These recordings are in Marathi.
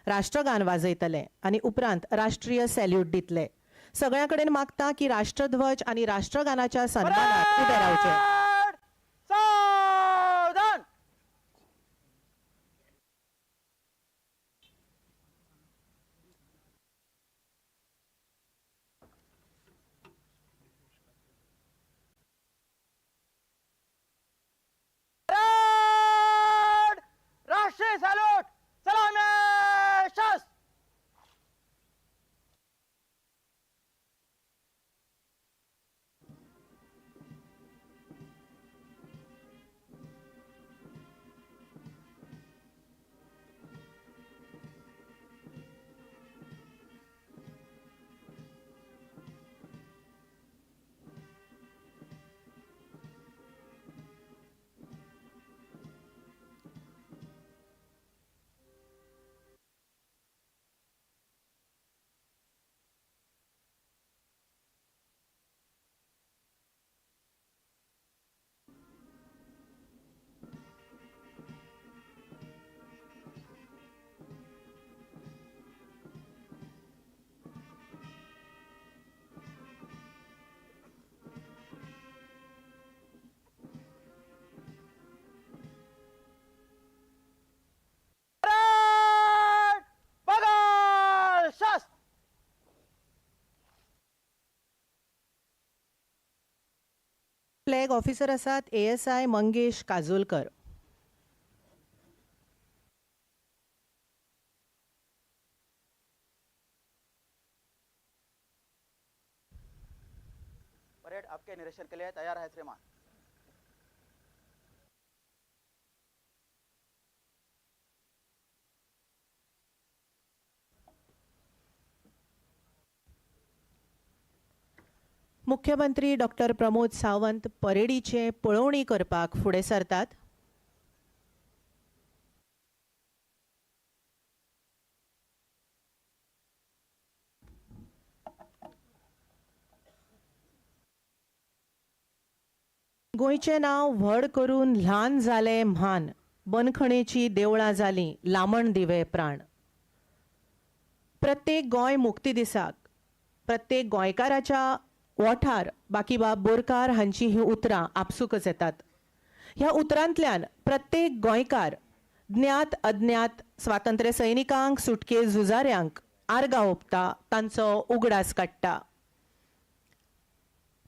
राष्ट्रगान वाजयतले आणि उपरांत राष्ट्रीय सॅल्यूट दितले। सगळ्या कडेन मागता की राष्ट्रध्वज आणि राष्ट्रगानाच्या सन्मानात उबे रावचे। सावधान। राष्ट्रीय सॅल्यूट सलामी शस्त्र। फ्लॅग ऑफिसर आसात ASI मंगेश काजोलकर। परेड आपके निरीक्षण के लिए तैयार है श्रीमान। मुख्यमंत्री डॉक्टर प्रमोद सावंत परेडीचे पळोवणी करपाक फुडें सरतात। गोंयचे नाव व्हड करून ल्हान जाले म्हान, बंदखणेची देवळां जालीं लामण दिवे प्राण। प्रत्येक गोंय मुक्ती दिसाक प्रत्येक गोंयकाराच्या ओठार बाकीबाब बोरकार हांची ही उतरां आपसूकच येतात। ह्या उतरांतल्यान प्रत्येक गोंयकार ज्ञात अज्ञात स्वातंत्र्य सैनिकांक सुटके झुजाऱ्यांक आर्गां ओंपता, तांचो उगडास काडटा।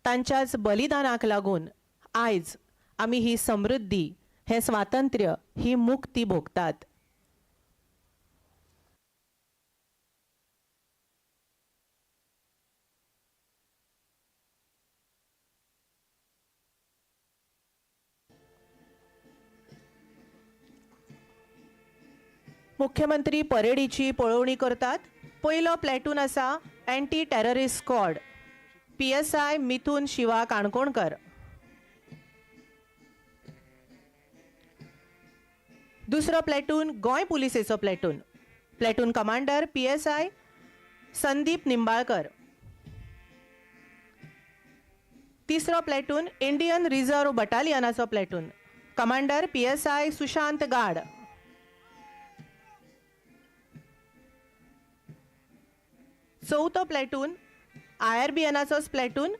तांच्याच बलिदानाक लागून आयज आमी ही समृद्धी, हे स्वातंत्र्य, ही मुक्ती भोगतात। मुख्यमंत्री परेडीची पळोवणी करतात। पयलो प्लॅटून आसा anti terrorist squad, PSI Mithun Shiva Kankonkar. दुसरो प्लॅटून गोंय पुलिसेचो platoon, platoon commander PSI Sandeep Nimbalkar. तिसरो प्लॅटून इंडियन रिझर्व बटालियनाचो platoon, commander PSI Sushant Gad. चौथो प्लॅटून IRBNचोच platoon,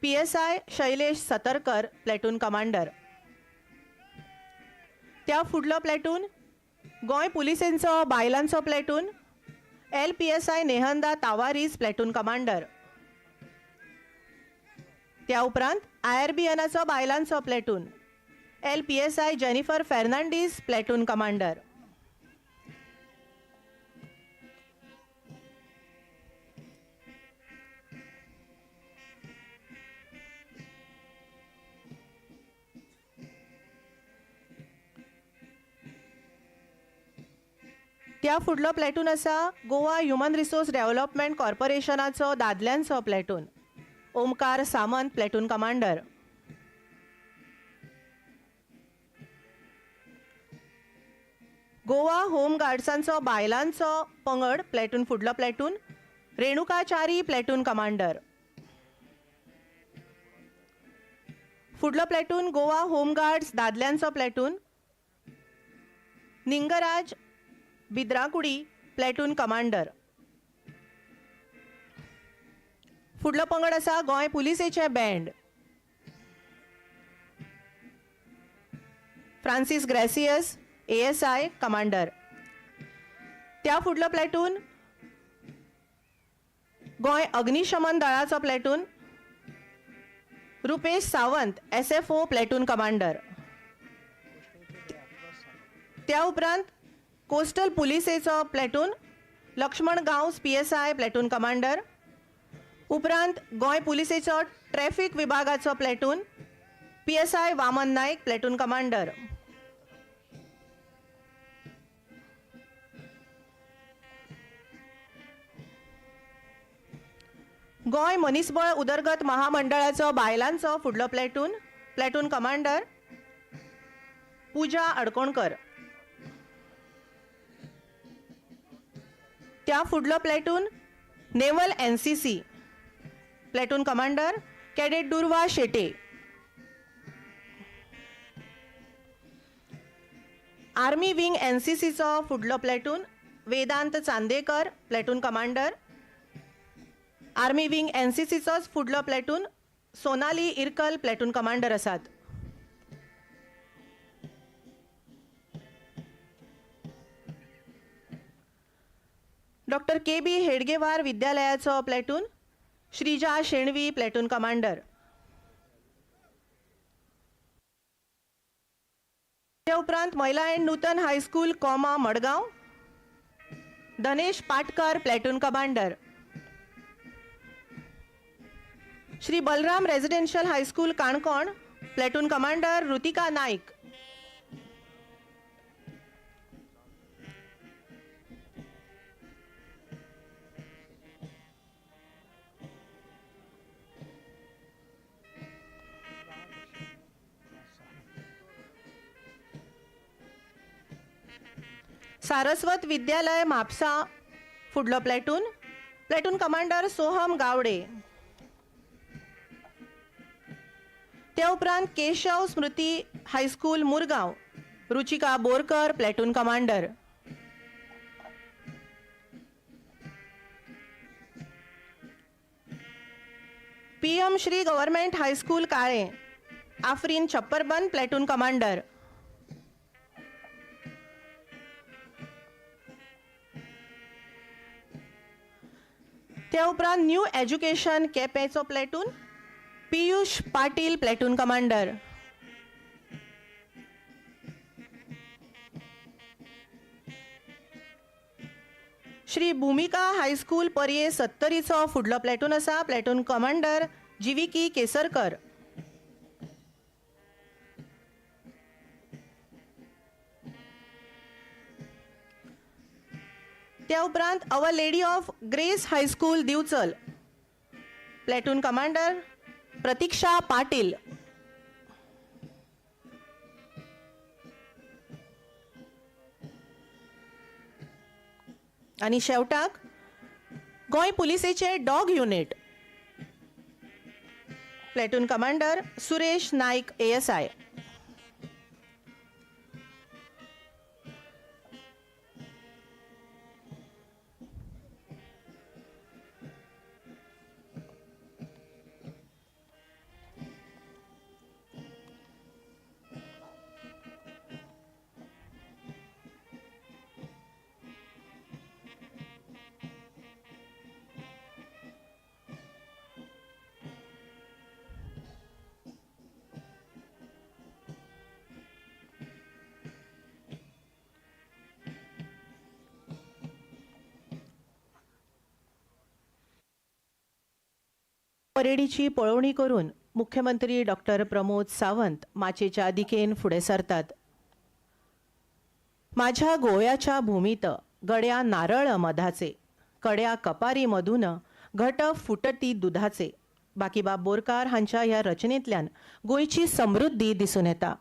PSI Shailesh Satarkar platoon commander. त्या फुडलो प्लॅटून गोंय पुलिसेंचो बायलांचो platoon, LPSI Nehanda Tavares platoon commander. त्या उपरांत IRBNचो बायलांचो platoon, LPSI Jennifer Fernandes platoon commander. त्या फुडलो प्लॅटून आसा गोवा ह्युमन रिसोर्स डेव्हलपमेंट कॉर्पोरेशनाचो दादल्यांचो platoon, Omkar Samant platoon commander. Goa home गार्ड्सांचो बायलांचो पंगड प्लॅटून फुडलो प्लॅटून, रेणुकाचारी प्लॅटून कमांडर। फुडलो प्लॅटून गोवा होम गार्ड्स दादल्यांचो platoon, Ningraj Bidrakudi platoon commander. फुडलो पंगड आसा गोंय पुलिसेचे band. Francis Gracias ASI commander. त्या फुडलो प्लॅटून गोंय अग्निशमन दळाचो platoon Rupesh Sawant SFO platoon commander. त्या उपरांत कोस्टल पुलिसेचो platoon Laxman Gawas PSI platoon commander. उपरांत गोंय पुलिसेचो ट्रॅफिक विभागाचो प्लॅटून PSI वामन नायक प्लॅटून कमांडर. गोंय मनीसबळ उदरगत महामंडळाचो बायलांचो फुडलो platoon platoon commander Pooja Adkonkar. त्या फुडलो platoon naval NCC platoon commander cadet Durva Shete. Army wing NCCचो फुडलो platoon Vedant Chandekar platoon commander. Army wing NCCचोच फुडलो platoon Sonali Irkal platoon commander आसात. डॉक्टर KB हेडगेवार विद्यालयाचो platoon Shrija Shenvi platoon commander. त्या उपरांत Mahila and Nutan high school comma Madgaon Dhanesh Patkar platoon commander. Shri Balram residential high school Canacona platoon commander Ritika Naik. Saraswat Vidyalaya Mapusa फुडलो platoon platoon commander Soham Gawde. त्या उपरांत Keshav Smruti high school Mormugao Ruchika Borkar platoon commander. PM Shri government high school Kale Afreen Chhapparban platoon commander. त्या उपरांत न्यू एज्युकेशन केपेचो platoon Piyush Patil platoon commander. Shri Bhumika high school पर्ये 70चो फुडलो प्लॅटून आसा प्लॅटून कमांडर जीविकी केसरकर. त्या उपरांत our lady of grace high school Divchal platoon commander Pratiksha Patil. आणि शेवटाक गोंय पुलिसेचे dog unit platoon commander Suresh Naik ASI. परेडीची पळवणी करून मुख्यमंत्री डॉक्टर प्रमोद सावंत माचेच्या दिकेन फुडें सरतात. माझ्या गोव्याच्या भूमीत गड्या नारळ मधाचे कड्या कपारी मधून घट फुटती दुधाचे. बाकीबाब बोरकार हांच्या ह्या रचनेंतल्यान गोंयची समृद्धी दिसून येता.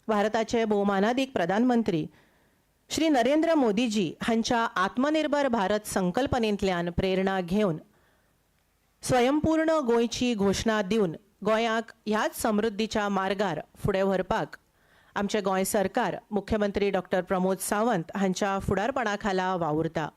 भारताचे भोवमानादीक प्रधानमंत्री श्री नरेंद्र मोदीजी हांच्या आत्मनिर्भर भारत संकल्पनेंतल्यान प्रेरणा घेवन स्वयंपूर्ण गोंयची घोषणा दिवन गोंयाक ह्याच समृद्धीच्या मार्गार फुडें व्हरपाक आमचे गोंय सरकार मुख्यमंत्री डॉक्टर प्रमोद सावंत हांच्या फुडारपणाखाला वावुरता.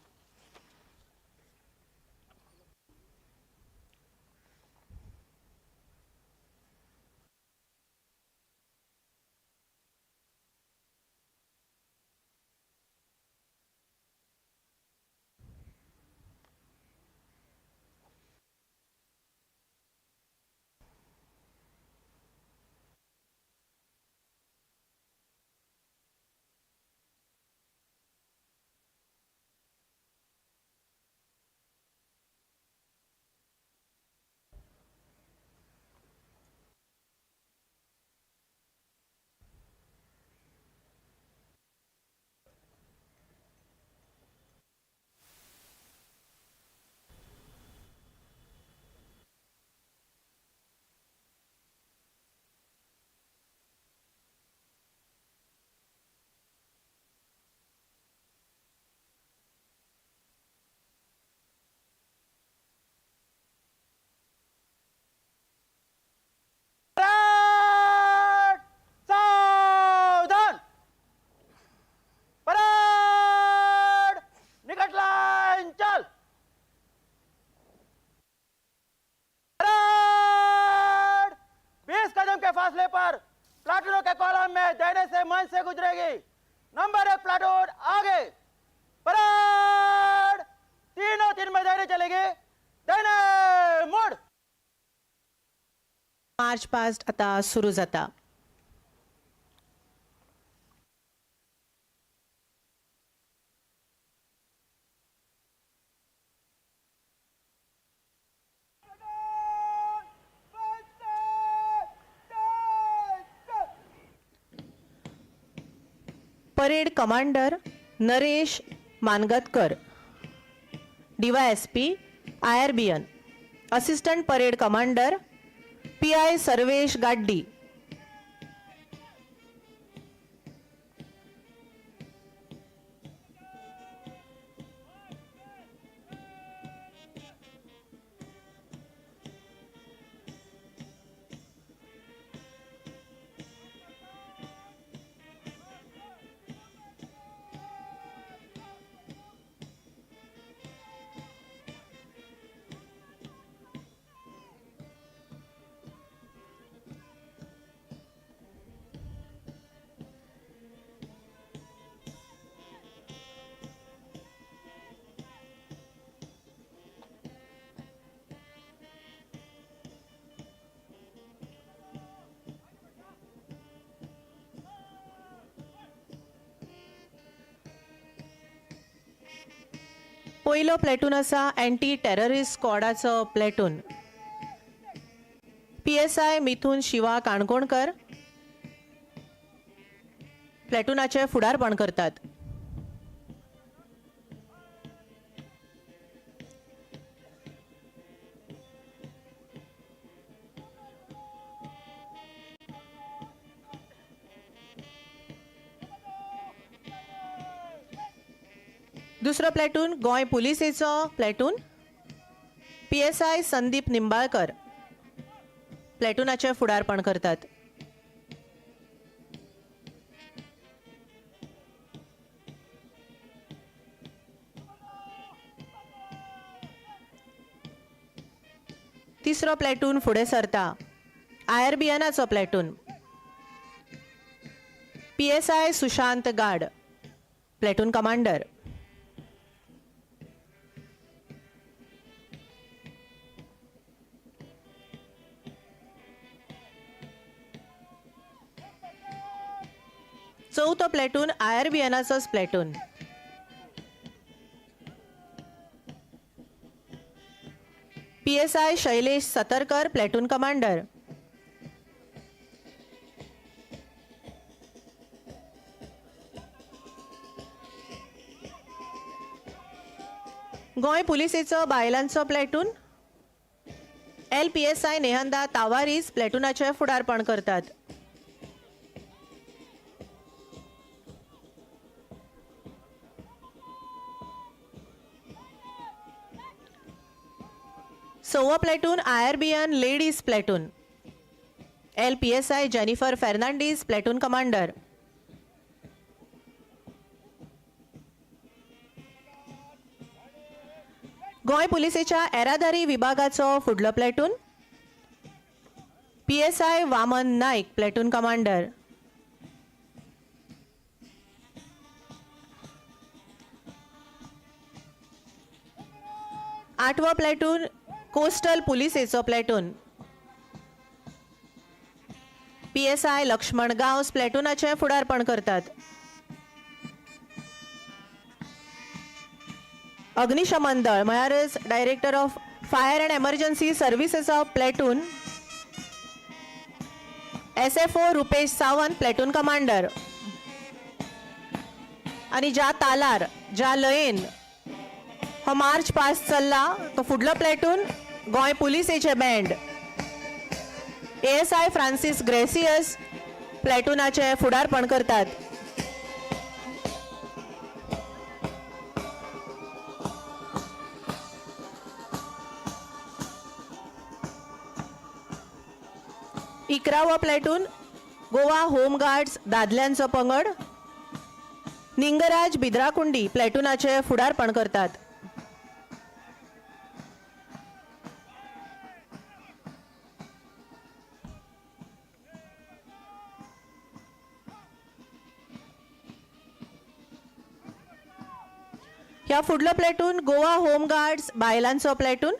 परेड सावधान. परेड निकट लाइन चल. परेड 20 कदम के फासले पर प्लाटूनों के कॉलम में दाहिने से मंच से गुजरेगी. नंबर 1 प्लाटून आगे. परेड तीनों 3 में दाहिने चलेगी. दाहिने मुड़. मार्च पास्ट आता सुरू जाता. Parade commander Naresh Mangatkar, DYSP IRBN, assistant parade commander PI Sarvesh Gaddi. पहिलो प्लॅटून आसा अँटी टेररिस्ट स्क्वॉडाचो प्लॅटून. PSI मिथुन शिवा काणकोणकर प्लॅटूनाचे फुडारपण करतात. दुसरो प्लॅटून गोंय पुलिसेचो प्लॅटून. PSI संदीप निंबाळकर प्लॅटूनाचे फुडारपण करतात. तिसरो प्लॅटून फुडें सरता. IRBNाचो platoon. PSI Sushant Gad platoon commander. चौथो प्लॅटून IRBNाचोच platoon. PSI Shailesh Satarkar platoon commander. Goem पुलिसेचो बायलांचो प्लॅटून. LPSI नेहंदा तावारीस प्लॅटूनाचे फुडारपण करतात. सव्वा platoon IRBN ladies platoon. LPSI Jennifer Fernandes platoon commander. Goem पुलिसेच्या येरादारी विभागाचो फुडलो platoon PSI Waman Naik platoon commander. आठवो प्लॅटून कोस्टल पुलिसेचो प्लॅटून PSI लक्ष्मण गांवस प्लॅटूनाचे फुडारपण करतात. अग्निशमन दळ म्हळ्यारच director of fire and emergency सर्व्हिसेसो platoon SFO Rupesh Sawant platoon commander. आणि ज्या तालार ज्या लयेन हो मार्च पास्ट चल्ला तो फुडलो प्लॅटून गोंय पुलिसेचे बँड ASI फ्रांसीस ग्रेसियस प्लॅटूनाचे फुडारपण करतात. इकरावो प्लॅटून गोवा होम गार्ड्स दादल्यांचो पंगड निंगराज बिद्राकुंडी प्लॅटूनाचे फुडारपण करतात. ह्या फुडलो प्लॅटून गोवा होम गार्ड्स बायलांचो प्लॅटून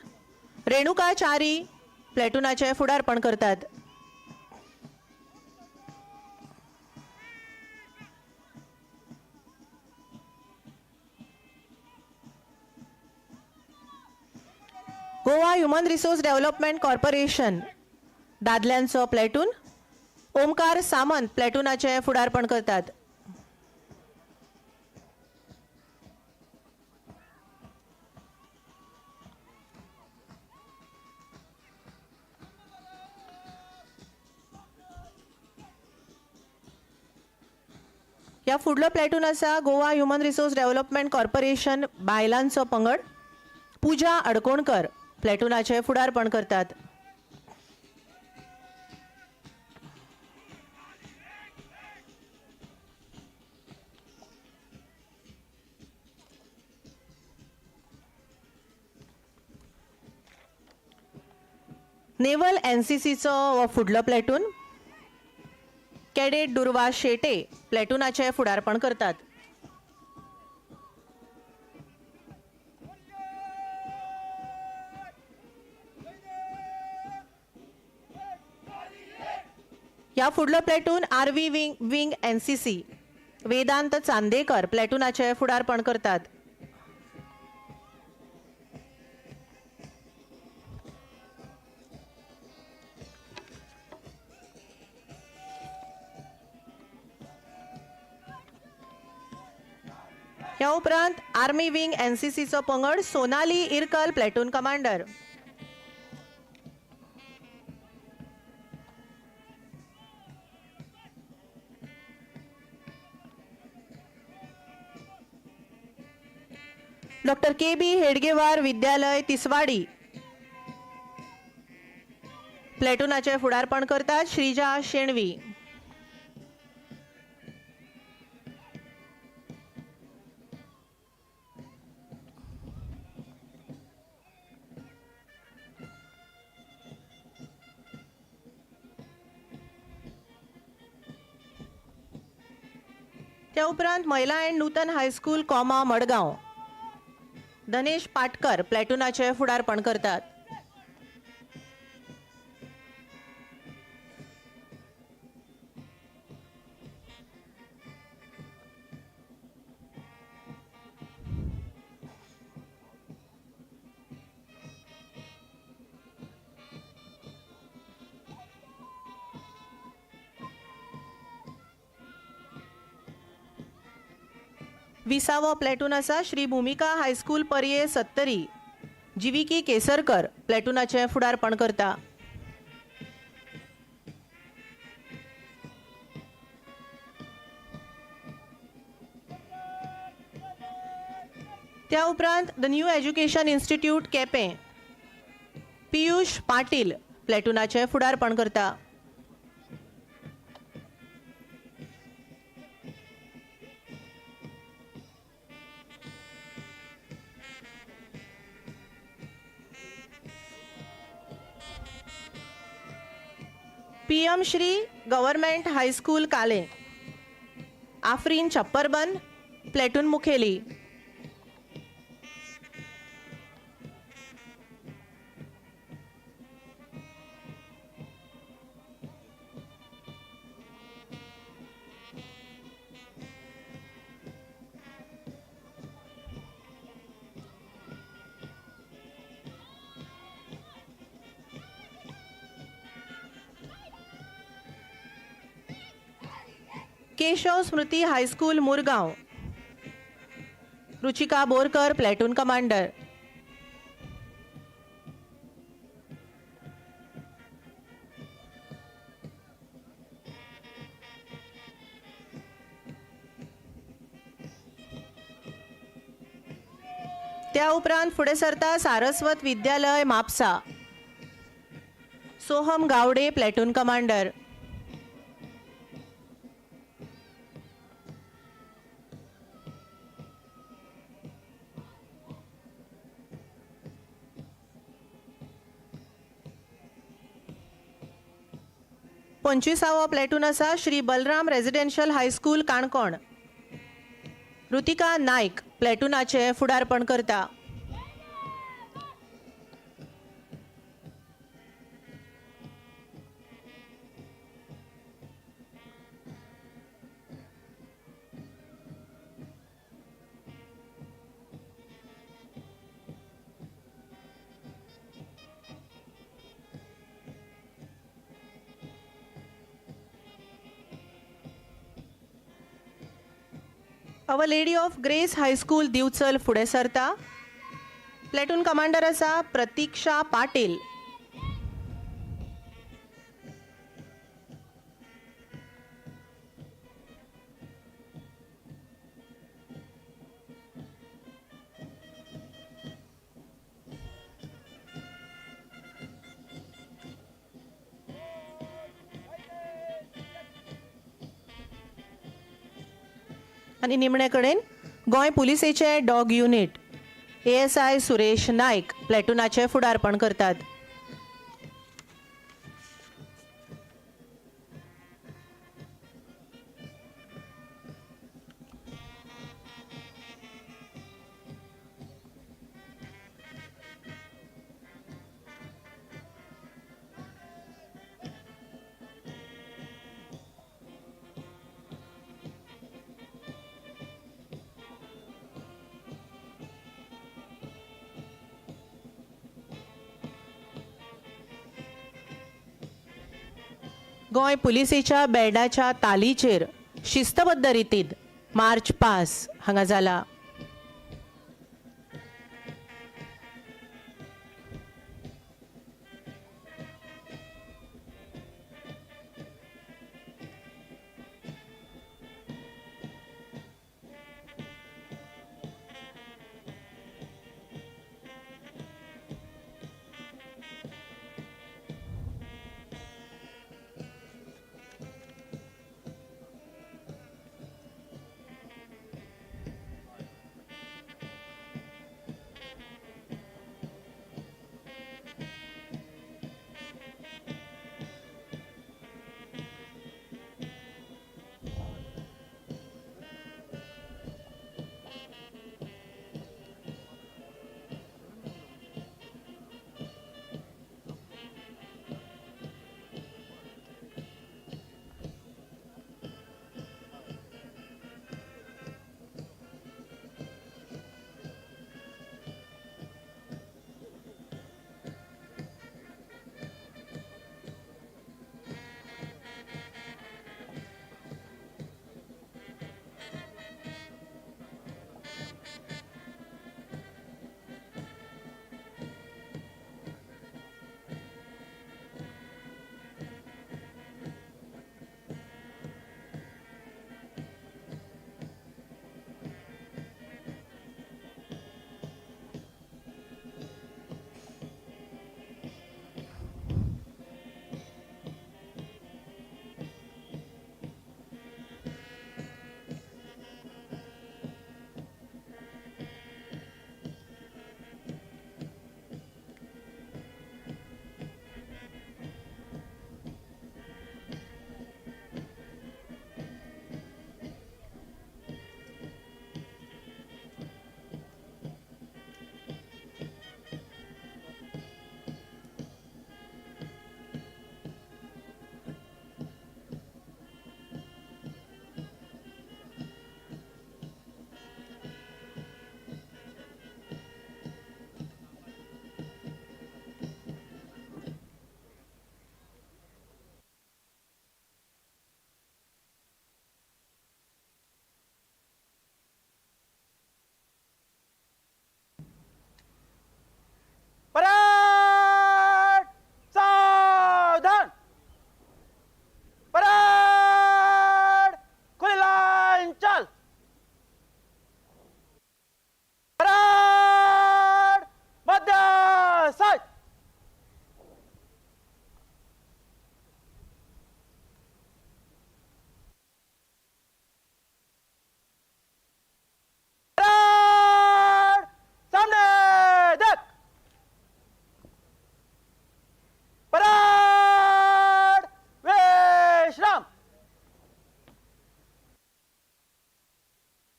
रेणुका चारी प्लॅटूनाचे फुडारपण करतात. Goa human resource development corporation दादल्यांचो प्लॅटून ओमकार सामंत प्लॅटूनाचे फुडारपण करतात. या फुडलो प्लॅटून आसा Goa human resource development corporation बायलांचो पंगड पूजा अडकोणकर प्लॅटूनाचे फुडारपण करतात. नेवल NCCचो फुडलो प्लॅटून कॅडेट दुर्वा शेटे प्लॅटूनाचे फुडारपण करतात. या फुडलो platoon RV wing NCC Vedant Chandekar प्लॅटूनाचे फुडारपण करतात. या उपरांत आर्मी विंग NCCचो पंगड Sonali Irkal platoon commander. Doctor KB Hedgewar Vidyalaya Tiswadi प्लॅटूनाचे फुडारपण करतात श्रीजा शेणवी. त्या उपरांत Mahila and Nutan high school comma Madgaon Dhanesh Patkar प्लॅटूनाचे फुडारपण करतात. विसावो प्लॅटून आसा श्री भूमिका हायस्कूल पर्ये सत्तरी जीविकी केसरकर प्लॅटूनाचे फुडारपण करता. त्या उपरांत the new education institute Quepem Piyush Patil प्लॅटूनाचे फुडारपण करता. पीएम श्री गव्हर्नमेंट हायस्कूल काले, आफरीन छप्परबन, प्लेटून मुखेली. Keshav Smruti high school Mormugao, Ruchika Borkar, platoon commander. त्या उपरांत फुडें सरता सारस्वत विद्यालय म्हापसा, सोहम गावडे, प्लेटून कमांडर. पंचवीसावो प्लेटून आसा श्री बलराम रेजिडेन्शियल हायस्कूल काणकोण, रुतिका नायक प्लेटूनाचे फुडारपण करता. Our lady of grace high school Divchal फुडें सरता. प्लेटून कमांडर आसा प्रतीक्षा पाटील. आणि निमणे कडेन गोंय पुलिसेचे डॉग युनिट ASI सुरेश नायक प्लेटूनाचे फुडारपण करतात. गोंय पुलिसेच्या बॅडाच्या तालीचेर शिस्तबद्ध रितीन मार्च पास हांगा जाला.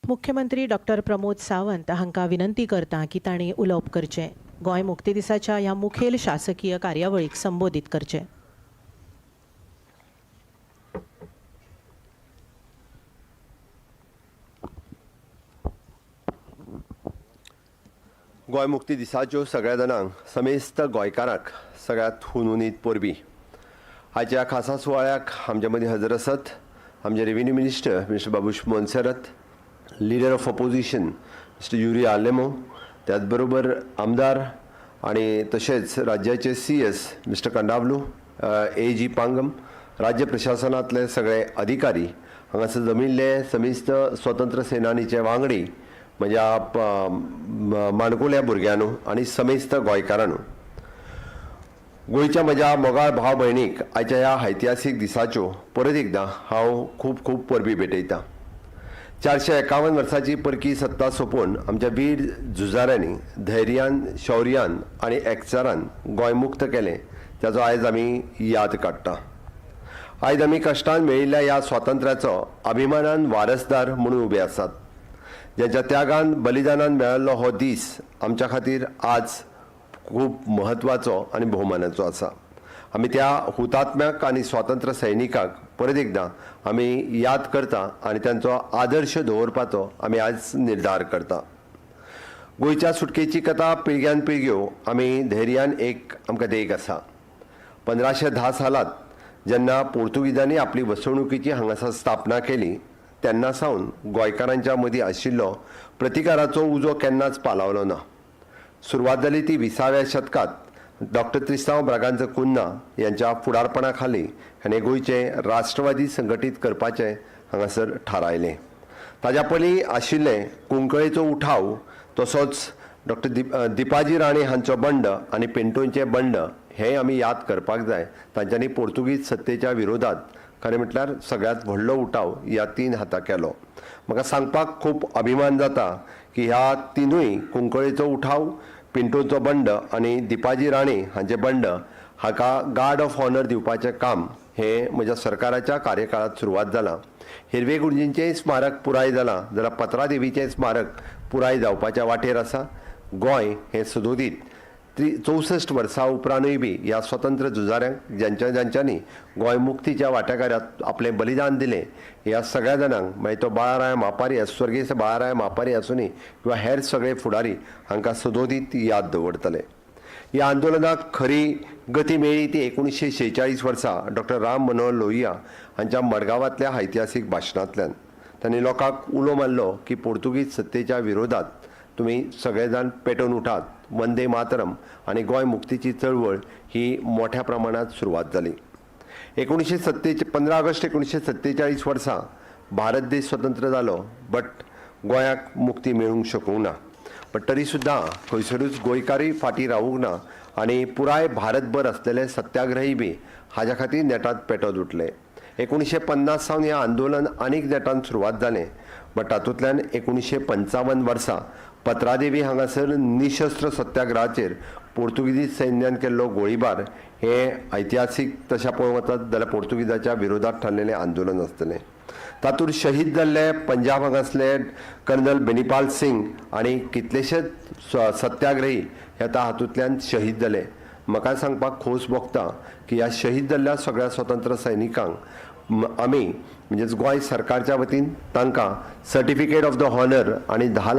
मुख्यमंत्री डॉक्टर प्रमोद सावंत हांकां विनंती करता की तांणी उलोवप करचें. गोंय मुक्ती दिसाच्या ह्या मुखेल शासकीय कार्यावळीक संबोधीत करचें. गोंय मुक्ती दिसाच्यो सगळ्या जाणांक समेस्त गोंयकारांक सगळ्यात हुनहुनीत परबी. आयच्या खासा सुवाळ्याक आमचे मदीं हजर आसात आमचे revenue minister mister Babush Monserrate, leader of opposition mister Yuri Alemao, त्याच बरोबर आमदार आणि तशेंच राज्याचे CS mister Kandavelu, AG Pangam, राज्य प्रशासनातले सगळे अधिकारी, हांगासर जमिल्ले समेस्त स्वतंत्र सेनानीचे वांगडी, म्हज्या माणकुल्या भुरग्यांनो आनी समेस्त गोंयकारांनो, गोंयच्या म्हज्या मोगाळ भाव भयणीक आयच्या ह्या ऐतिहासीक दिसाच्यो परत एकदां हांव खूब खूब परबी भेटयतां. 451 वर्सांची परकी सत्ता सोंपोवन आमच्या वीर झुजाऱ्यांनी धैर्यान, शौर्यान आनी एकचारान गोंय मुक्त केलें ताचो आयज आमी याद काडटा. आयज आमी कश्टान मेळिल्ल्या ह्या स्वातंत्र्याचो अभिमानान वारसदार म्हणून उबे आसात. ज्यांच्या त्यागान बलिदानान मेळिल्लो हो दीस आमच्या खातीर आज खूब महत्वाचो आनी भोवमानाचो आसा. आमी त्या हुतात्म्याक आनी स्वातंत्र्य सैनिकाक परत एकदां आमी याद करता आनी तांचो आदर्श दवरपाचो आमी आज निर्धार करता. गोंयच्या सुटकेची कथा पिळग्यान पिळग्यो आमी धैर्यान एक आमकां देख आसा. 1510 सालांत जेन्ना पोर्तुगीजांनी आपली वसणुकीची हांगासर स्थापना केली तेन्ना सावन गोंयकारांच्या मदीं आशिल्लो प्रतिकाराचो उजो केन्नाच पालवलो ना. सुरवात जाली ती 20व्या शतकात डॉक्टर त्रिस्तांव ब्रागांझ कुन्हा यांच्या फुडारपणा खाली हाणें गोंयचें राष्ट्रवादी संघटीत करपाचें हांगासर थारायलें. ताच्या पयलीं आशिल्ले कुंकळेचो उठाव तसोच डॉक्टर दिपाजी राणे हांचो बंड आनी पिंटोचें बंड हें आमी याद करपाक जाय. तांच्यांनी पोर्तुगीज सत्तेच्या विरोधात खरें म्हटल्यार सगळ्यांत व्हडलो उठाव ह्या 3 हातां केलो. म्हाका सांगपाक खूब अभिमान जाता की ह्या तिनूय कुंकळेचो उठाव, पिंटोचो बंड आनी दिपाजी राणे हांचे बंड हाका गार्ड ऑफ ऑनर दिवपाचें काम हें म्हज्या सरकाराच्या कार्यकाळांत सुरवात जालां. हिरवे गुरुजींचें स्मारक पुराय जालां जाल्यार पत्रा देवीचें स्मारक पुराय जावपाच्या वाटेर आसा. गोंय हें सदोदीत 64 वर्सां उपरांतूय बी ह्या स्वतंत्र झुजाऱ्यांक ज्यांच्यांनी गोंय मुक्तीच्या वाटेकारांत आपलें बलिदान दिलें ह्या सगळ्या जाणांक मागीर तो बाळाराय मापारी स्वर्गीय बाळाराय मापारी आसूनी किंवा हेर सगळे फुडारी हांकां सदोदीत याद दवरतले. ह्या आंदोलनाक खरी गती मेळ्ळी ती 1946 वर्सा डॉक्टर राम मनोहर लोहिया हांच्या मडगांवांतल्या ऐतिहासीक भाशणांतल्यान. तांणी लोकांक उलो मारलो की पोर्तुगीज सत्तेच्या विरोधात तुम्ही सगळे जाण पेटोवन उठात, वंदे मातरम आनी गोंय मुक्तीची चळवळ ही मोठ्या प्रमाणात सुरवात जाली. 15 ऑगस्ट 1947 वर्सा भारत देश स्वतंत्र जालो, बट गोंयाक मुक्ती मेळूंक शकूंक ना. बट तरी सुद्दां खंयसरूच गोंयकारूय फाटीं रावूंक ना आनी पुराय भारतभर आसलेले सत्याग्रही बी हाज्या खातीर नेटांत पेटत उठले. 1950 सावन हें आंदोलन आनीक नेटान सुरवात जालें, बट तातूंतल्यान 1955 वर्सा पत्रादेवी हांगासर निशस्त्र सत्याग्रहाचेर पोर्तुगीज सैन्यान केल्लो गोळीबार हे ऐतिहासीक तशें पळोवंक वचत जाल्यार पोर्तुगीजाच्या विरोधात ठरलेलें आंदोलन आसतलें. तातूंत शहीद जाल्ले पंजाब हांगासले कर्नल बेनीपाल सिंग आनी कितलेशेच सत्याग्रही हे हातूंतल्यान शहीद जाले. म्हाका सांगपाक खोस भोगता की ह्या शहीद जाल्ल्या सगळ्या स्वतंत्र सैनिकांक आमी म्हणजेच गोंय सरकारच्या वतीन तांकां सर्टिफिकेट ऑफ द हॉनर आनी 10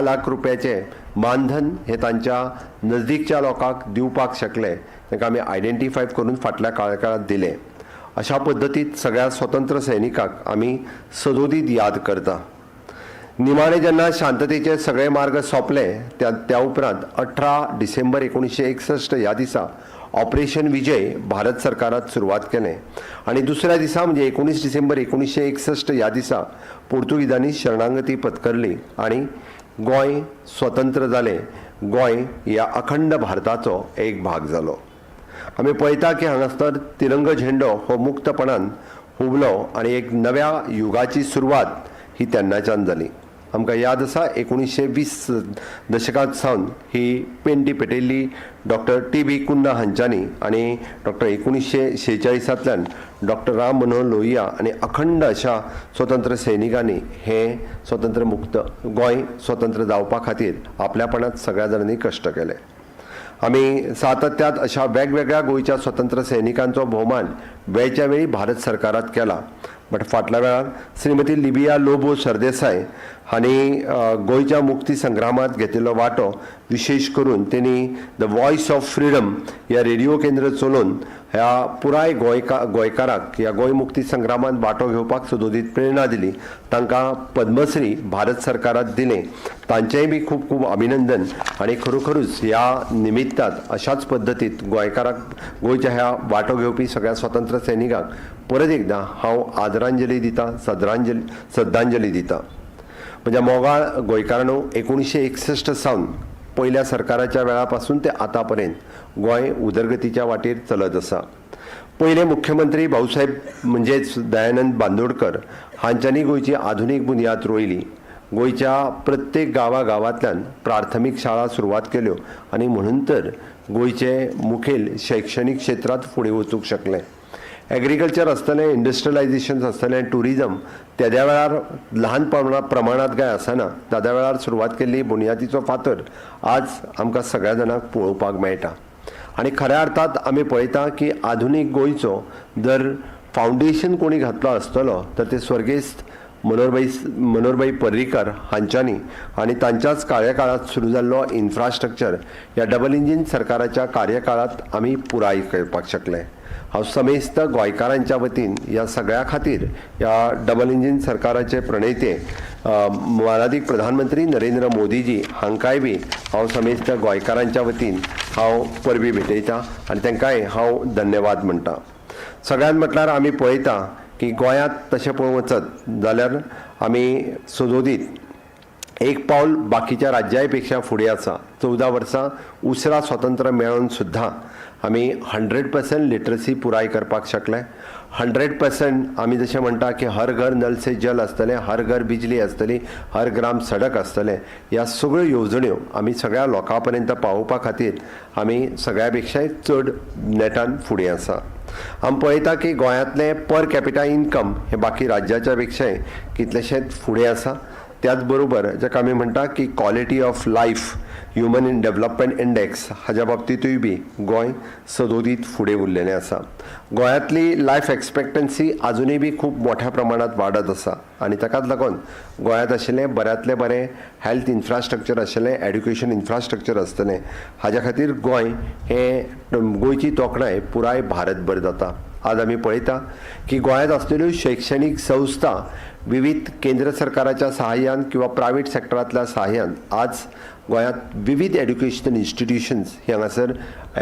लाख रुपयाचें मानधन हे तांच्या नजदीकच्या लोकांक दिवपाक शकले. तांकां आमी आयडेंटिफाय करून फाटल्या काळात दिले. अशा पद्दतीत सगळ्या स्वतंत्र सैनिकांक आमी सदोदीत याद करता. निमाणे जेन्ना शांततेचे सगळे मार्ग सोंपले त्या उपरांत 18 डिसेंबर 1961 ह्या दिसा ऑपरेशन विजय भारत सरकारात सुरवात केलें आनी दुसऱ्या दिसा म्हणजे 19 डिसेंबर 1961 ह्या दिसा पोर्तुगीजांनी शरणागती पत्करली आनी गोंय स्वतंत्र जालें. गोंय ह्या अखंड भारताचो एक भाग जालो. आमी पळयता की हांगासर तिरंगो झेंडो हो मुक्तपणान हुबलो आनी एक नव्या युगाची सुरवात ही तेन्नाच्यान जाली. आमकां याद आसा 1920 दशकांत सावन ही पेंटी पेटयल्ली डॉक्टर टी.बी. कुन्ना हांच्यांनी आनी डॉक्टर 1946तल्यान डॉक्टर राम मनोहर लोहिया आनी अखंड अशा स्वतंत्र सैनिकांनी हे स्वतंत्र मुक्त गोंय स्वतंत्र जावपा खातीर आपल्यापणांत सगळ्या जाणांनी कश्ट केले. आमी सातत्यात अशा वेगवेगळ्या गोंयच्या स्वतंत्र सैनिकांचो भोवमान वेळच्या वेळी भारत सरकारात केला. बट फाटल्या वेळार श्रीमती लिबिया लोबो सरदेसाय हांणी गोंयच्या मुक्ती संग्रामांत घेतिल्लो वांटो विशेश करून तेणी द वॉयस ऑफ फ्रिडम ह्या रेडिओ केंद्र चलोवन ह्या पुराय गोंयकारांक ह्या गोंय मुक्ती संग्रामांत वांटो घेवपाक सदोदीत प्रेरणा दिली. तांकां पद्मश्री भारत सरकारात दिलें. तांचेंय बी खूब खूब अभिनंदन आनी खरोखरूच ह्या निमित्तात अशाच पद्दतीत गोंयच्या ह्या वांटो घेवपी सगळ्या स्वतंत्र सैनिकांक परत एकदां हांव आदरांजली दितां, श्रद्धांजली दितां. म्हणजे मोगाळ गोंयकारांनो 1961 सावन पयल्या सरकाराच्या वेळा पासून ते आतां पर्यंत गोंय उदरगतीच्या वाटेर चलत आसा. पयले मुख्यमंत्री भाऊसाहेब म्हणजेच दयानंद बांदोडकर हांच्यांनी गोंयची आधुनीक बुनयाद रोयली. गोंयच्या प्रत्येक गांवांतल्यान प्राथमीक शाळा सुरवात केल्यो आनी म्हणून तर गोंयचे मुखेल शैक्षणीक क्षेत्रांत फुडें वचूंक शकले. एग्रीकल्चर आसतलें, इंडस्ट्रियलायझेशन आसतलें, टुरिजम तेद्या वेळार ल्हान प्रमाणांत काय आसना. त्या वेळार सुरवात केल्ली बुनयादीचो फातर आज आमकां सगळ्या जाणांक पळोवपाक मेळटा. आनी खऱ्या अर्थात आमी पळयता की आधुनीक गोंयचो जर फावंडेशन कोणी घातलो आसतलो तर ते स्वर्गेस्त मनोहरभाई पर्रीकार हांच्यांनी आनी तांच्याच कार्यकाळात सुरू जाल्लो इन्फ्रास्ट्रक्चर ह्या डबल इंजीन सरकाराच्या कार्यकाळात आमी पुराय करपाक शकले. हांव समेस्त गोंयकारांच्या वतीन ह्या सगळ्या खातीर ह्या डबल इंजीन सरकाराचे प्रणेते माननीय प्रधानमंत्री नरेंद्र मोदीजी हांकांय बी हांव समेस्त गोंयकारांच्या वतीन हांव परबी भेटयतां आनी तांकांय हांव धन्यवाद म्हणटा. सगळ्यांत म्हटल्यार आमी पळयता की गोंयांत तशें पळोवंक वचत जाल्यार आमी सदोदीत एक पावल बाकीच्या राज्यां पेक्षा फुडें आसा. 14 वर्सां उसरा स्वातंत्र्य मेळोन सुद्दां आमी 100% लिटरसी पुराय करपाक शकले. 100% आमी जशें म्हणटा की हर घर नल से जल आसतलें, हर घर बिजली आसतली, हर ग्राम सडक आसतलें. ह्या सगळ्यो येवजण्यो आमी सगळ्या लोकां पर्यंत पावोवपा खातीर आमी सगळ्या पेक्षाय चड नेटान फुडें आसा. आमी पळयता की गोंयांतलें पर कॅपिटा इन्कम हें बाकी राज्याच्या पेक्षाय कितलेशेंच फुडें आसा. त्याच बरोबर जाका आमी म्हणटा की quality of life human in development index हाज्या बाबतींतूय बी गोंय सदोदीत फुडें उरलेलें आसा. गोंयांतली लायफ एक्सपेक्टन्सी आजुनूय बी खूब मोठ्या प्रमाणांत वाडत आसा आनी ताकाच लागून गोंयांत आशिल्लें बऱ्यांतलें बरें हेल्थ इन्फ्रास्ट्रक्चर आशिल्लें, एड्युकेशन इन्फ्रास्ट्रक्चर आसतलें. हाज्या खातीर गोंय हें गोंयची तोखणाय पुराय भारतभर जाता. आज आमी पळयता की गोंयांत आसलेल्यो शैक्षणीक संस्था विविध केंद्र सरकाराच्या सहाय्यान किंवा प्रायव्हेट सेक्टरांतल्या सहाय्यान आज गोंयांत विविध एड्युकेशनल इन्स्टिट्यूशन्स हांगासर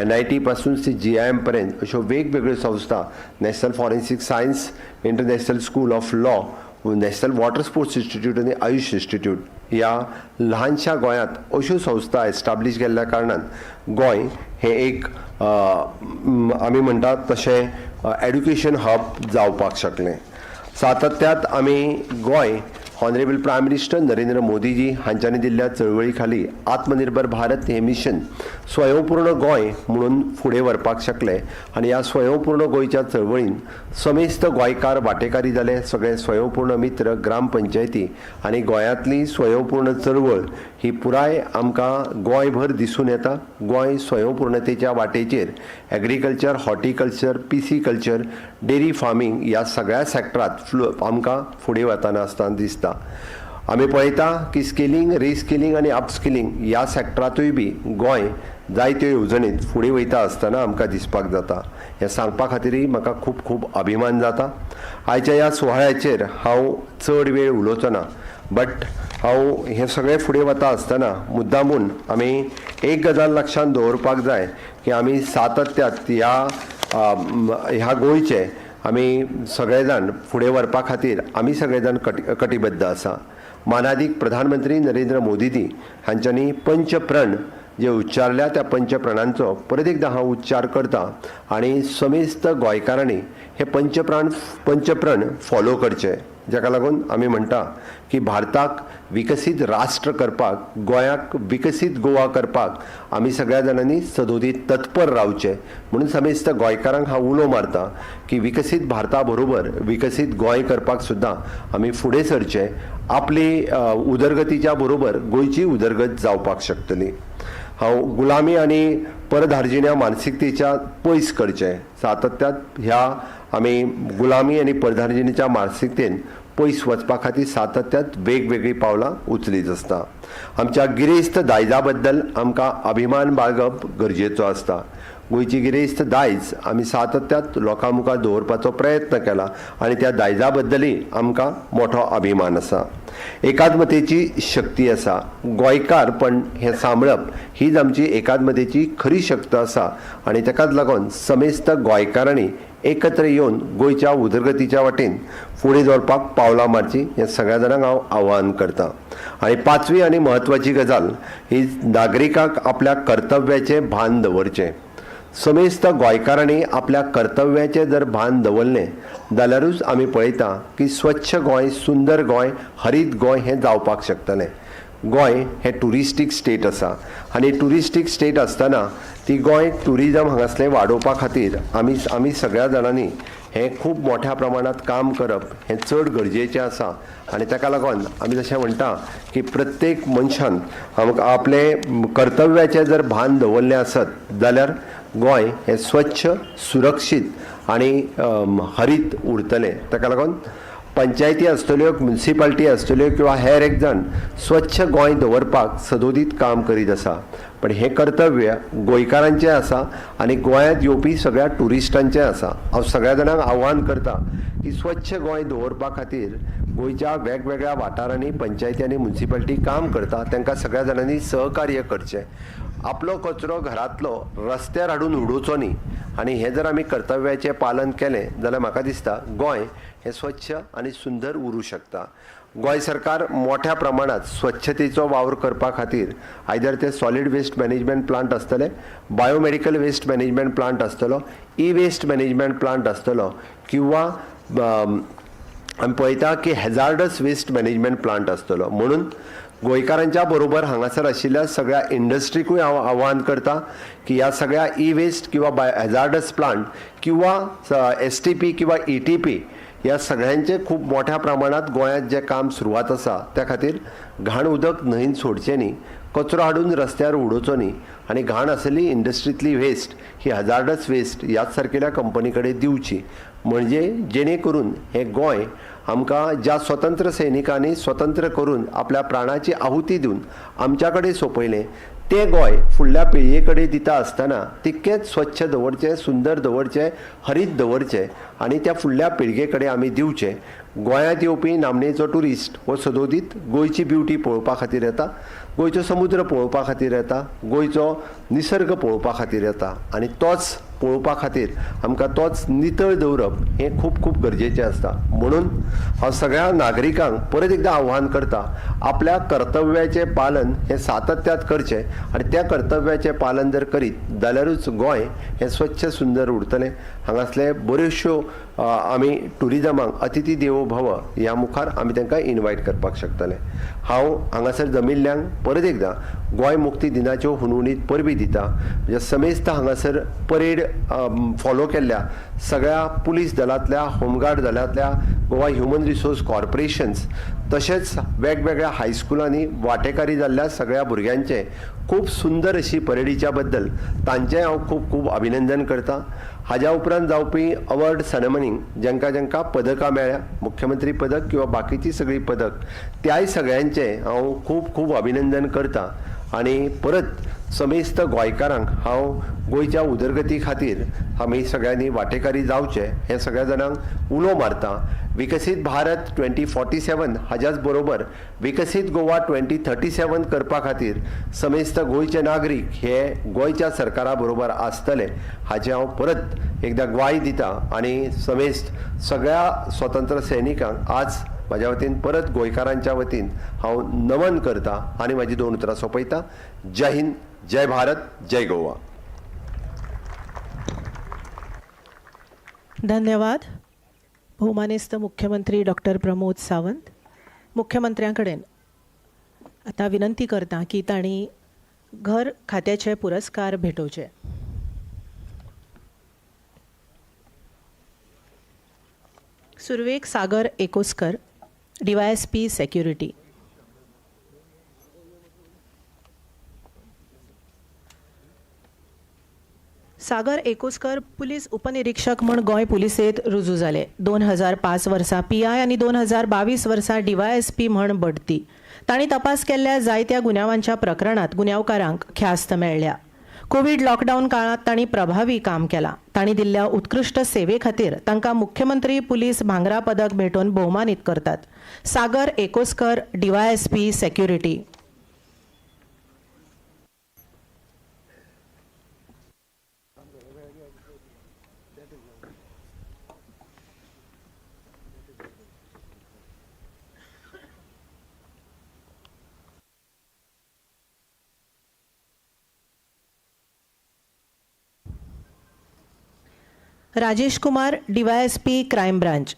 NIT पासून ते GIM पर्यंत अश्यो वेगवेगळ्यो संस्था, national forensic science, international school of law, national water sports institute आनी आयुष इन्स्टिट्यूट ह्या ल्हानशा गोंयांत अश्यो संस्था एस्टाब्लीश केल्ल्या कारणान गोंय हें एक आमी म्हणटात तशें एड्युकेशन हब जावपाक शकलें. सातत्यात आमी Goa honourable prime minister Narendra Modiji हांच्यांनी दिल्ल्या चळवळी खाली आत्मनिर्भर भारत हें मिशन स्वयंपूर्ण गोंय म्हणून फुडें व्हरपाक शकले आनी ह्या स्वयंपूर्ण गोंयच्या चळवळीन समेस्त गोंयकार वांटेकारी जाले. सगळे स्वयंपूर्ण मित्र ग्रामपंचायती आनी गोंयांतली स्वयंपूर्ण चळवळ ही पुराय आमकां गोंयभर दिसून येता. गोंय स्वयंपूर्णतेच्या वाटेचेर agriculture, horticulture, pisciculture, dairy farming ह्या सगळ्या सॅक्टरांत आमकां फुडें वताना आसतना दिसता. आमी पळयता की स्किलिंग, रिस्किलिंग आनी अपस्किलिंग ह्या सॅक्टरांतूय बी गोंय जायत्यो येवजणींत फुडें वयता आसतना आमकां दिसपाक जाता. हें सांगपा खातीरय म्हाका खूब खूब अभिमान जाता. आयच्या ह्या सुवाळ्याचेर हांव चड वेळ उलोवचो ना, बट हांव हें सगळें फुडें वता आसतना मुद्दामून आमी एक गजाल लक्षांत दवरपाक जाय की आमी सातत्यात ह्या गोंयचे आमी सगळे जाण फुडें व्हरपा खातीर आमी सगळे जाण कटिबद्ध आसा. माननीय प्रधानमंत्री नरेंद्र मोदीजी हांच्यांनी पंचप्रण जे उच्चारल्या त्या पंचप्रणांचो परत एकदां हांव उच्चार करता आनी समेस्त गोंयकारांनी हे पंचप्रण फॉलो करचे. जाका लागून आमी म्हणटा की भारताक विकसीत राष्ट्र करपाक, गोंयाक विकसीत गोवा करपाक आमी सगळ्या जाणांनी सदोदीत तत्पर रावचे. म्हणून समेस्त गोंयकारांक हांव उलो मारता की विकसीत भारता बरोबर विकसीत गोंय करपाक सुद्दां आमी फुडें सरचे. आपली उदरगतीच्या बरोबर गोंयची उदरगत जावपाक शकतली. हांव गुलामी आनी परधार्जिण्या मानसिकतेच्या पयस करचे. सातत्यात ह्या आमी गुलामी आनी परधार्जिणेच्या मानसिकतेन पयस वचपा खातीर सातत्यात वेगवेगळी पावलां उचलीत आसता. आमच्या गिरेस्त दायजा बद्दल आमकां अभिमान बाळगप गरजेचो आसता. गोंयची गिरेस्त दायज आमी सातत्यात लोकां मुखार दवरपाचो प्रयत्न केला आनी त्या दायजा बद्दलय आमकां मोठो अभिमान आसा. एकात्मतेची शक्ती आसा. गोंयकारपण हें सांबाळप हीच आमची एकात्मतेची खरी शक्त आसा आनी ताकाच लागून समेस्त गोंयकारांनी एकत्र येवन गोंयच्या उदरगतीच्या वाटेन फुडें दवरपाक पावलां मारची हें सगळ्या जाणांक हांव आवाहन करतां. आनी पांचवी आनी म्हत्वाची गजाल ही नागरिकांक आपल्या कर्तव्याचें भान दवरचें. समेस्त गोंयकारांनी आपल्या कर्तव्याचें जर भान दवरलें जाल्यारूच आमी पळयता की स्वच्छ गोंय, सुंदर गोंय, हरीत गोंय हें जावपाक शकतलें. गोंय हें टुरिस्टीक स्टेट आसा आनी टुरिस्टीक स्टेट आसतना ती गोंय टुरिजम हांगासलें वाडोवपा खातीर आमी सगळ्या जाणांनी हें खूब मोठ्या प्रमाणांत काम करप हें चड गरजेचें आसा. आनी ताका लागून आमी जशें म्हणटा की प्रत्येक मनशान आपले कर्तव्याचें जर भान दवरलें आसत जाल्यार गोंय हें स्वच्छ, सुरक्षीत आनी हरीत उरतलें. ताका लागून पंचायती आसतल्यो, म्युनिसिपालिटी आसतल्यो किंवा हेर एक जण स्वच्छ गोंय दवरपाक सदोदीत काम करीत आसा. पण हें कर्तव्य गोंयकारांचें आसा आनी गोंयांत येवपी सगळ्या टुरिस्टांचें आसा. हांव सगळ्या जाणांक आव्हान करता की स्वच्छ गोंय दवरपा खातीर गोंयच्या वेगवेगळ्या वाठारांनी पंचायती आनी म्युनिसिपालिटी काम करता तांकां सगळ्या जाणांनी सहकार्य करचें. आपलो कचरो घरांतलो रस्त्यार हाडून उडोवचो न्ही आनी हें जर आमी कर्तव्याचें पालन केलें जाल्यार म्हाका दिसता गोंय हें स्वच्छ आनी सुंदर उरूं शकता. गोंय सरकार मोठ्या प्रमाणात स्वच्छतेचो वावर करपा खातीर आयदर ते सॉलिड वेस्ट मॅनेजमेंट प्लांट आसतले, बायोमेडिकल वेस्ट मॅनेजमेंट प्लांट आसतलो, ई वेस्ट मॅनेजमेंट प्लांट आसतलो किंवा आमी पळयता की हॅजार्डस वेस्ट मॅनेजमेंट प्लांट आसतलो. म्हणून गोंयकारांच्या बरोबर हांगासर आशिल्ल्या सगळ्या इंडस्ट्रीकूय हांव आव्हान करता की ह्या सगळ्या ई वेस्ट किंवा हॅजार्डस प्लांट किंवा STP किंवा ETP ह्या सगळ्यांचे खूब मोठ्या प्रमाणात गोंयांत जें काम सुरवात आसा त्या खातीर घाण उदक न्हंयेन सोडचें न्ही, कचरो हाडून रस्त्यार उडोवचो न्ही आनी घाण आसली इंडस्ट्रींतली वेस्ट ही हॅजार्डस वेस्ट ह्याच सारकेल्या कंपनी कडेन दिवची. म्हणजे जेणे करून हें गोंय आमकां ज्या स्वतंत्र सैनिकांनी स्वतंत्र करून आपल्या प्राणाची आहुती दिवन आमच्या कडेन सोंपयलें तें गोंय फुडल्या पिळये कडेन दिता आसतना तितकेंच स्वच्छ दवरचें, सुंदर दवरचें, हरीत दवरचें आनी त्या फुडल्या पिळगे कडेन आमी दिवचें. गोंयांत येवपी नामनेचो ट्युरिस्ट हो सदोदीत गोंयची ब्युटी पळोवपा खातीर येता, गोंयचो समुद्र पळोवपा खातीर येता, गोंयचो निसर्ग पळोवपा खातीर येता आनी तोच पळोवपा खातीर आमकां तोच नितळ दवरप हें खूब खूब गरजेचें आसता. म्हणून हांव सगळ्या नागरिकांक परत एकदां आव्हान करता आपल्या कर्तव्याचें पालन हें सातत्यात करचें आनी त्या कर्तव्याचें पालन जर करीत जाल्यारूच गोंय हें स्वच्छ सुंदर उरतलें. हांगासले बऱ्योचश्यो आमी टुरिजमाक अतिथी देवो भव ह्या मुखार आमी तांकां इनवायट करपाक शकतले. हांव हांगासर जमिल्ल्यांक परत एकदां गोंय मुक्ती दिनाच्यो हुनहुनीत परबीं दिता. म्हणजे समेस्त हांगासर परेड फॉलो केल्ल्या सगळ्या पुलीस दलांतल्या, होमगार्ड दलांतल्या, गोवा ह्युमन रिसोर्स कॉर्पोरेशन्स तशेंच वेगवेगळ्या हायस्कुलांनी वांटेकारी जाल्ल्या सगळ्या भुरग्यांचे खूब सुंदर अशी परेडीच्या बद्दल तांचें हांव खूब खूब अभिनंदन करतां. हाज्या उपरांत जावपी अवॉर्ड सेरेमनीक जेंका जेंका पदकां मेळ्ळ्या, मुख्यमंत्री पदक किंवा बाकीची सगळी पदक, त्याय सगळ्यांचें हांव खूब खूब अभिनंदन करतां. आनी परत समेस्त गोंयकारांक हांव गोंयच्या उदरगती खातीर आमी सगळ्यांनी वांटेकारी जावचें हें सगळ्या जाणांक उलो मारता. विकसीत भारत 2047 हाज्याच बरोबर विकसीत गोवा 2037 करपा खातीर समेस्त गोंयचे नागरीक हे गोंयच्या सरकारा बरोबर आसतले हाचें हांव परत एकदा ग्वाही दितां आनी समेस्त सगळ्या स्वतंत्र सैनिकांक आज म्हाज्या वतीन परत गोंयकारांच्या वतीन हांव नमन करतां आनी म्हाजी 2 उतरां सोंपयतां. जय हिंद, जय भारत, जय गोवा. धन्यवाद. बहुमानस्थ मुख्यमंत्री डॉक्टर प्रमोद सावंत मुख्यमंत्र्यांकडेन आता विनंती करता की तांणी घर खात्याचे पुरस्कार भेटोवचे. सुरवेक सागर एकोस्कर, DYSP सेक्युरिटी. सागर एकोस्कर पुलीस उपनिरीक्षक म्हूण गोंय पुलिसेंत रुजू जाले. 2005 वर्सा PI आनी 2022 वर्सा DYSP म्हूण बडती. तांणी तपास केल्ल्या जायत्या गुन्यांवांच्या प्रकरणात गुन्यांवकारांक ख्यास्त मेळ्ळ्या. कोविड लॉकडावन काळात तांणी प्रभावी काम केलां. तांणी दिल्ल्या उत्कृश्ट सेवे खातीर तांकां मुख्यमंत्री पुलीस भांगरा पदक भेटोवन भोवमानीत करतात. सागर एकोस्कर, DYSP security. Rajesh Kumar, DYSP crime branch.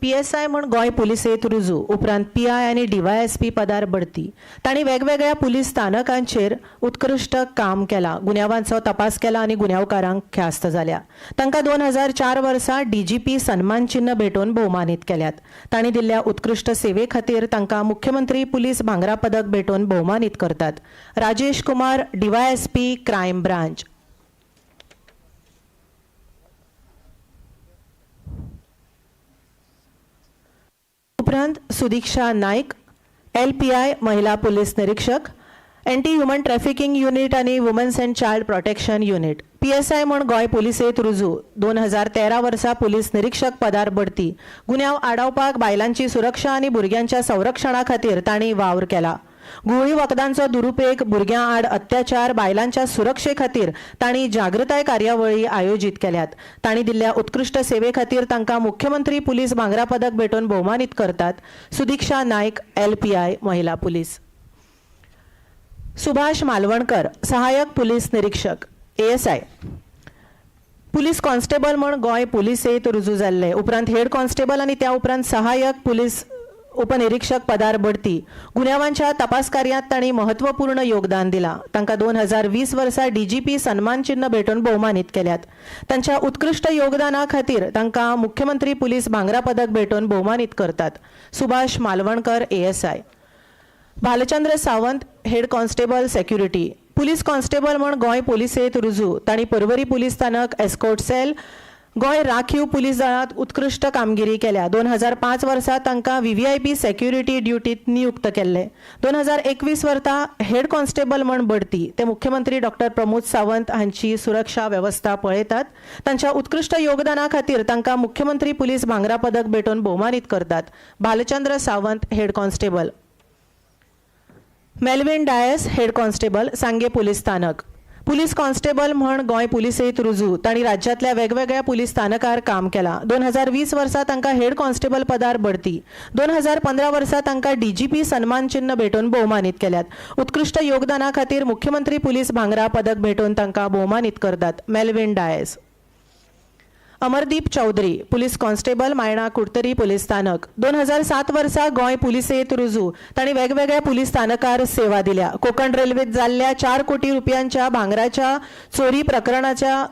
PSI म्हूण गोंय पुलिसेंत रुजू उपरांत PI आनी DYSP पदार बडती. तांणी वेगवेगळ्या पुलीस स्थानकांचेर उत्कृश्ट काम केलां, गुन्यांवांचो तपास केला आनी गुन्यांवकारांक ख्यास्त जाल्या. तांकां 2004 वर्सा DGP सन्मान चिन्ह भेटोवन भोवमानीत केल्यात. तांणी दिल्ल्या उत्कृश्ट सेवे खातीर तांकां मुख्यमंत्री पुलीस भांगरा पदक भेटोवन भोवमानीत करतात. Rajesh Kumar, DYSP crime branch. उपरांत सुदीक्षा नायक, LPI महिला पुलीस निरीक्षक, एंटी ह्युमन ट्रॅफिकिंग युनिट आनी women's and child protection unit. PSI म्हूण गोंय पुलिसेंत रुजू 2013 वर्सा पुलीस निरीक्षक पदार बडती. गुन्यांव आडावपाक, बायलांची सुरक्षा आनी भुरग्यांच्या संरक्षणा खातीर तांणी वावर केला. गुळी वखदांचो दुरुपेग, भुरग्यां आड अत्याचार, बायलांच्या सुरक्षे खातीर तांणी जागृताय कार्यावळी आयोजीत केल्यात. तांणी दिल्ल्या उत्कृश्ट सेवे खातीर तांकां मुख्यमंत्री पुलीस भांगरा पदक भेटोवन भोवमानीत करतात. सुदीक्षा नायक, LPI महिला पुलीस. सुभाष मालवणकर, सहाय्यक पुलीस निरीक्षक, ASI. पुलीस कॉन्स्टेबल म्हूण गोंय पुलिसेंत रुजू जाल्ले उपरांत हेड कॉन्स्टेबल आनी त्या उपरांत सहाय्यक पुलीस उपनिरीक्षक पदार बडती. गुन्यांवांच्या तपास कार्यात तांणी महत्वपूर्ण योगदान दिलां. तांकां 2020 वर्सा DGP सन्मान चिन्ह भेटोवन भोवमानीत केल्यात. तांच्या उत्कृश्ट योगदाना खातीर तांकां मुख्यमंत्री पुलीस भांगरा पदक भेटोवन भोवमानीत करतात. Subhash Malvankar, ASI. Bhalchandra Sawant, head constable security. Police constable म्हूण गोंय पुलिसेंत रुजू. तांणी पर्वरी पुलीस स्थानक, एस्कॉर्ट सेल, गोंय राखीव पुलीस दळांत उत्कृश्ट कामगिरी केल्या. 2005 वर्सा तांकां VVIP सेक्युरिटी ड्युटीत नियुक्त केल्ले. 2021 वर्सा हेड कॉन्स्टेबल म्हूण बडती. ते मुख्यमंत्री डॉक्टर प्रमोद सावंत हांची सुरक्षा वेवस्था पळयतात. तांच्या उत्कृश्ट योगदाना खातीर तांकां मुख्यमंत्री पुलीस भांगरा पदक भेटोवन भोवमानीत करतात. Bhalchandra Sawant, head constable. Melvin Dias, head constable, Sanguem police स्थानक. पुलीस कॉन्स्टेबल म्हूण गोंय पुलिसेंत रुजू. तांणी राज्यांतल्या वेगवेगळ्या पुलीस स्थानकार काम केलां. 2020 वर्सा तांकां हेड कॉन्स्टेबल पदार बडती. 2015 वर्सा तांकां DGP सन्मान चिन्ह भेटोवन भोवमानीत केल्यात. उत्कृश्ट योगदाना खातीर मुख्यमंत्री पुलीस भांगरा पदक भेटोवन तांकां भोवमानीत करतात. Melvin Dias. Amardeep Chaudhary, police constable, Maina Curtorim police स्थानक. 2007 वर्सा गोंय पुलिसेंत रुजू. तांणी वेगवेगळ्या पुलीस स्थानकार सेवा दिल्या. कोकण रेल्वेत जाल्ल्या 4 कोटी रुपयांच्या भांगराच्या चोरी प्रकरणाच्या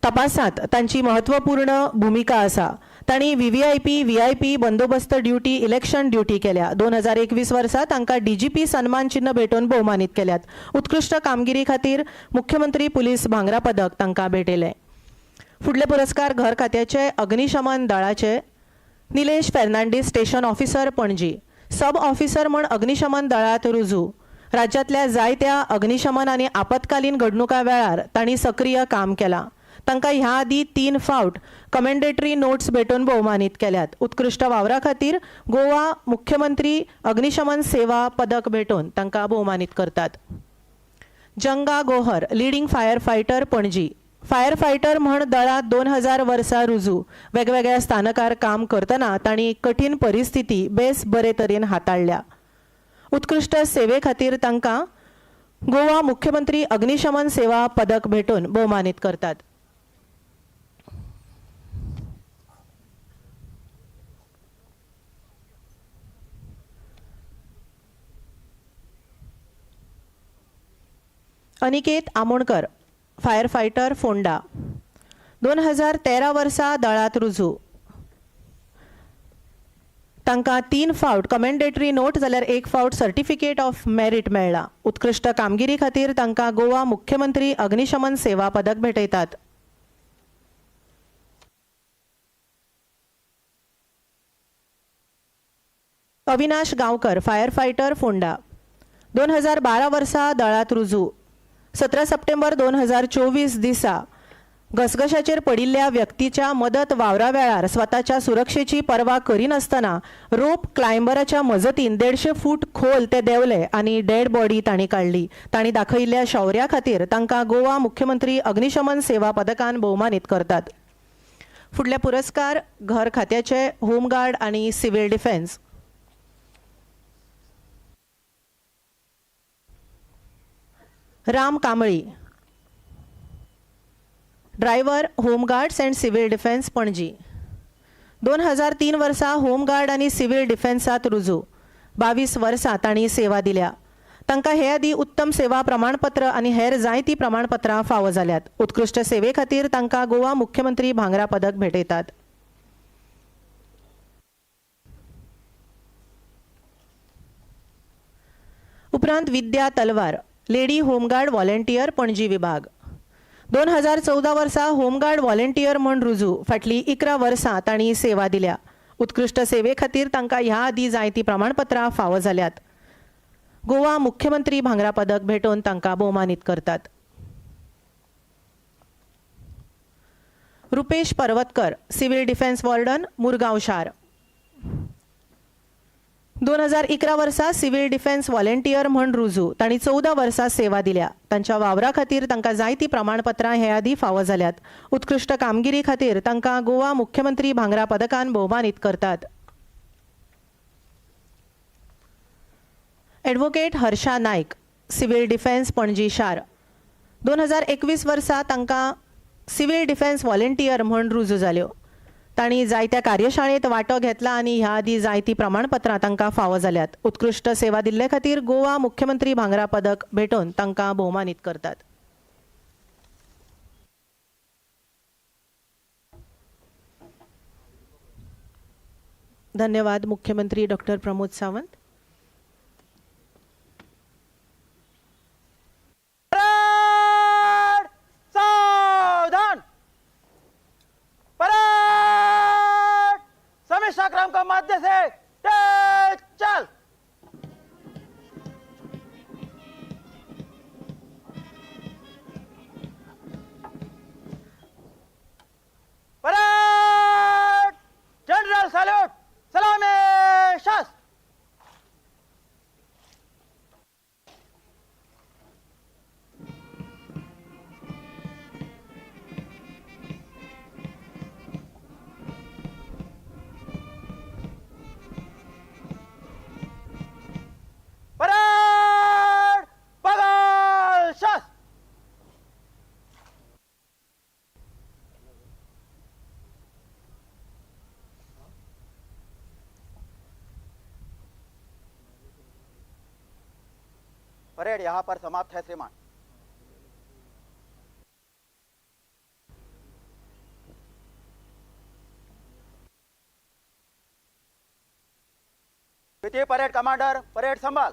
तपासात तांची महत्वपूर्ण भूमिका आसा. तांणी VVIP, VIP बंदोबस्त ड्युटी, इलेक्शन ड्युटी केल्या. 2021 वर्सा तांकां DGP सन्मान चिन्ह भेटोवन भोवमानीत केल्यात. उत्कृश्ट कामगिरी खातीर मुख्यमंत्री पुलीस भांगरा पदक तांकां भेटयलें. फुडले पुरस्कार घर खात्याचे अग्निशमन दळाचे. Nilesh Fernandes, station officer, Panaji. Sub officer म्हूण अग्निशमन दळांत रुजू. राज्यांतल्या जायत्या अग्निशमन आनी आपतकालीन घडणुका वेळार तांणी सक्रीय काम केलां. तांकां ह्या आदी 3 फावट कमेंडेटरी नोट्स भेटोवन भोवमानीत केल्यात. उत्कृश्ट वावरा खातीर गोवा मुख्यमंत्री अग्निशमन सेवा पदक भेटोवन तांकां भोवमानीत करतात. Janga Gohar, leading firefighter, Panaji. Firefighter म्हूण दळांत 2000 वर्सा रुजू. वेगवेगळ्या स्थानकार काम करतना तांणी कठीण परिस्थिती बेस बरे तरेन हाताळल्या. उत्कृश्ट सेवे खातीर तांकां गोवा मुख्यमंत्री अग्निशमन सेवा पदक भेटोवन भोवमानीत करतात. अनिकेत आमोणकर फायर फायटर फोंडा 2013 वर्सा दळात रुजू तांकां 3 फावट कमेंडेटरी नोट जाल्यार 1 फावट सर्टिफिकेट ऑफ मेरिट मेळ्ळा. उत्कृश्ट कामगिरी खातीर तांकां गोवा मुख्यमंत्री अग्निशमन सेवा पदक भेटयतात. अविनाश गांवकर फायर फायटर फोंडा 2012 वर्सा दळात रुजू 17 सप्टेंबर 2024 दिसा घसघशाचेर पडिल्ल्या व्यक्तीच्या मदत वावरा वेळार स्वताच्या सुरक्षेची पर्वा करिनासतना रोप क्लायंबराच्या मजतीन 150 फूट खोल ते देंवले आनी डेड बॉडी तांणी काडली. तांणी दाखयिल्ल्या शौर्या खातीर तांकां गोवा मुख्यमंत्री अग्निशमन सेवा पदकान भोवमानीत करतात. फुडले पुरस्कार घर खात्याचे होमगार्ड आनी civil defence. Ram Kambli driver home guards and civil defence Panaji 2003 वर्सा होमगार्ड आनी सिव्हिल डिफेन्सात रुजू 22 वर्सां तांणी सेवा दिल्या. तांकां हे आदी उत्तम सेवा प्रमाणपत्र आनी हेर जायतीं प्रमाणपत्रां फावो जाल्यात. उत्कृश्ट सेवे खातीर तांकां गोवा मुख्यमंत्री भांगरा पदक भेटयतात. उपरांत विद्या तलवार लेडी होमगार्ड व्हॉलेंटियर पणजी विभाग 2014 वर्सा होमगार्ड व्हॉलेंटियर म्हूण रुजू फाटलीं 11 वर्सां तांणी सेवा दिल्या. उत्कृश्ट सेवे खातीर तांकां ह्या आदी जायतीं प्रमाणपत्रां फावो जाल्यात. गोवा मुख्यमंत्री भांगरा पदक भेटोवन तांकां भोवमानीत करतात. Rupesh Parvatkar civil defence warden Murgaon शार 2011 वर्सा सिव्हिल डिफेन्स व्हॉलेंटियर म्हूण रुजू तांणी 14 वर्सां सेवा दिल्या. तांच्या वावरा खातीर तांकां जायतीं प्रमाणपत्रां हे आदी फावो जाल्यात. उत्कृश्ट कामगिरी खातीर तांकां गोवा मुख्यमंत्री भांगरा पदकान भोवमानीत करतात. एडवोकेट हर्षा नायक सिव्हिल डिफेन्स पणजी शार 2021 वर्सा तांकां सिव्हिल डिफेन्स व्हॉलेंटियर म्हूण रुजू जाल्यो. तांणी जायत्या कार्यशाळेंत वांटो घेतला आनी ह्या आदी जायतीं प्रमाणपत्रां तांकां फावो जाल्यात. उत्कृश्ट सेवा दिल्ले खातीर गोवा मुख्यमंत्री भांगरा पदक भेटोवन तांकां भोवमानीत करतात. धन्यवाद मुख्यमंत्री डॉक्टर प्रमोद सावंत. सावधान परेड समीक्षा क्रम का माध्य से तेज चल. परेड जनरल सैल्यूट सलामी शस्त्र. परेड पगल शस्त्र. परेड यहाँ पर समाप्त है श्रीमान. द्वितीय परेड कमांडर परेड संभाल.